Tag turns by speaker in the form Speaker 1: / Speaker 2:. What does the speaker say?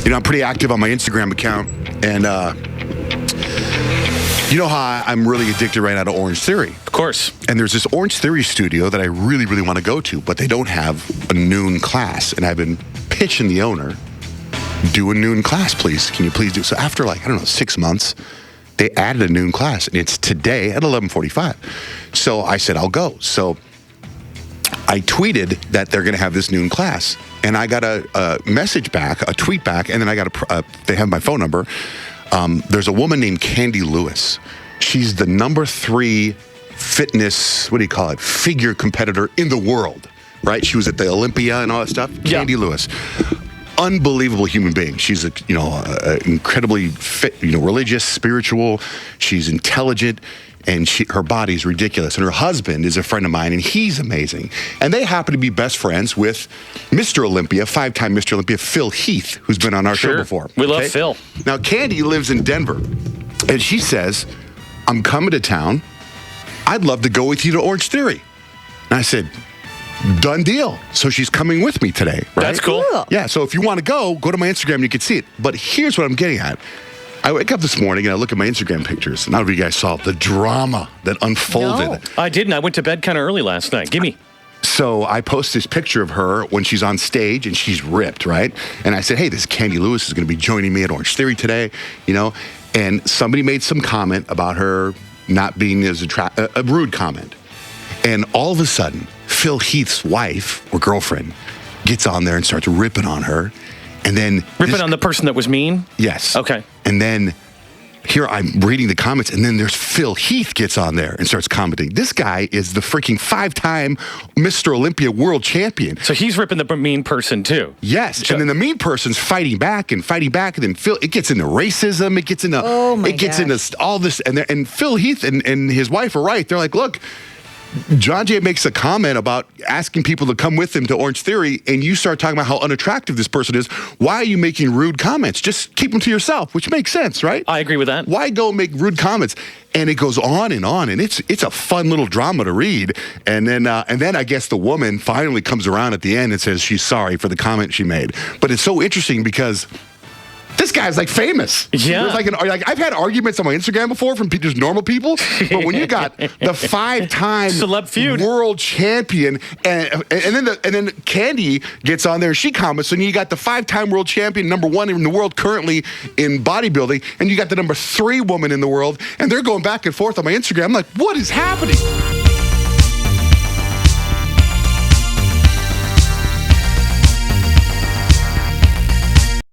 Speaker 1: I'm pretty active on my Instagram account, and you know how I'm really addicted right now to Orange Theory.
Speaker 2: Of course.
Speaker 1: And there's this Orange Theory studio that I really, really want to go to, but they don't have a noon class. And I've been pitching the owner, do a noon class, please. Can you please do? So after 6 months, they added a noon class, and it's today at 11:45. So I said, I'll go. So I tweeted that they're going to have this noon class, and I got a message back, a tweet back, and then I got they have my phone number. There's a woman named Candy Lewis. She's the number 3 fitness, figure competitor in the world, right? She was at the Olympia and all that stuff.
Speaker 2: Yeah.
Speaker 1: Candy Lewis. Unbelievable human being. She's a incredibly fit, religious, spiritual. She's intelligent, and her body's ridiculous. And her husband is a friend of mine, and he's amazing. And they happen to be best friends with Mr. Olympia, 5-time Mr. Olympia, Phil Heath, who's been on our show before.
Speaker 2: We love Phil.
Speaker 1: Now, Candy lives in Denver, and she says, I'm coming to town. I'd love to go with you to Orange Theory. And I said, done deal. So she's coming with me today. Right?
Speaker 2: That's cool.
Speaker 1: Yeah, so if you want to go to my Instagram and you can see it. But here's what I'm getting at. I wake up this morning and I look at my Instagram pictures. And I don't know if you guys saw the drama that unfolded.
Speaker 2: No. I didn't. I went to bed kind of early last night. Gimme.
Speaker 1: So I post this picture of her when she's on stage and she's ripped, right? And I said, hey, this Candy Lewis is going to be joining me at Orange Theory today, And somebody made some comment about her not being as a rude comment. And all of a sudden, Phil Heath's wife or girlfriend gets on there and starts ripping on her. And then
Speaker 2: ripping on the person that was mean?
Speaker 1: Yes.
Speaker 2: Okay.
Speaker 1: And then here I'm reading the comments, and then there's Phil Heath gets on there and starts commenting. This guy is the freaking 5-time Mr. Olympia world champion.
Speaker 2: So he's ripping the mean person too.
Speaker 1: Yes. And then the mean person's fighting back, and then Phil, it gets into racism, it gets into into all this, and Phil Heath and his wife are right. They're like, look, Johnjay makes a comment about asking people to come with him to Orange Theory, and you start talking about how unattractive this person is. Why are you making rude comments? Just keep them to yourself, which makes sense, right?
Speaker 2: I agree with that.
Speaker 1: Why go make rude comments? And it goes on, and it's a fun little drama to read. And then I guess the woman finally comes around at the end and says she's sorry for the comment she made. But it's so interesting because this guy's famous.
Speaker 2: Yeah.
Speaker 1: I've had arguments on my Instagram before from just normal people, but when you got the 5-time
Speaker 2: Celeb feud
Speaker 1: world champion, and then Candy gets on there and she comments, and you got the 5-time world champion, number 1 in the world currently in bodybuilding, and you got the number 3 woman in the world, and they're going back and forth on my Instagram. I'm like, what is happening?